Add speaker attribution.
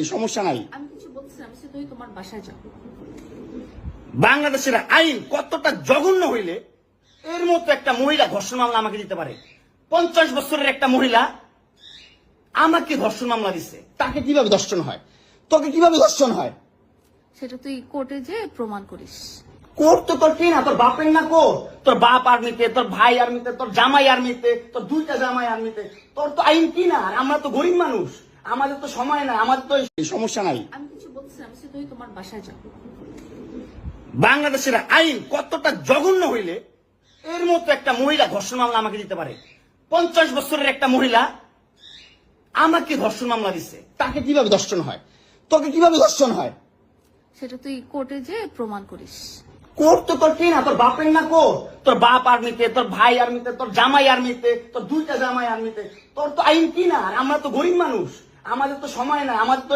Speaker 1: সমস্যা নাই।
Speaker 2: আমি কিছু বলছিলাম সে তুই তোমার বাসায় যাও।
Speaker 1: বাংলাদেশের আইন কতটা জঘন্য হইলে এর মতো একটা মহিলা ধর্ষণ মামলা আমাকে দিতে পারে? 50 বছরের একটা মহিলা আমাকে ধর্ষণ মামলা দিচ্ছে, তাকে কিভাবে ধর্ষণ হয়? তোকে কিভাবে ধর্ষণ হয়?
Speaker 2: সেটা তুই কোর্টে যে প্রমাণ করিস।
Speaker 1: কোর্ট তো তোর কি না, তোর বাপের না কোর্ট? তোর বাপ আর্মিতে, তোর ভাই আর্মিতে, তোর জামাই আর্মিতে, তোর দুইটা জামাই আর্মিতে। তোর তো আইন কি না? আর আমরা তো গরিব মানুষ, আমাদের তো সময় নাই, আমাদের তো সমস্যা নাই।
Speaker 2: আমি কিছু বলছিলাম সে তুই তোমার বাসায় যাও।
Speaker 1: বাংলাদেশের আইন কতটা জঘন্য হইলে এর মতো একটা মহিলা ধর্ষণ মামলা আমাকে দিতে পারে? 50 বছরের একটা মহিলা আমাকে ধর্ষণ মামলা দিচ্ছে, তাকে কিভাবে ধর্ষণ হয়? তোকে কিভাবে ধর্ষণ হয়?
Speaker 2: সেটা তুই কোর্টে যে প্রমাণ করিস।
Speaker 1: কোর্ট তো তোর কি না, তোর বাপের না কোর্ট? তোর বাপ আর্মিতে, তোর ভাই আর্মিতে, তোর জামাই আর্মিতে, তোর দুইটা জামাই আর্মিতে। তোর তো আইন কি না? আর আমরা তো গরিব মানুষ, আমাদের তো সময় নাই, আমাদের তো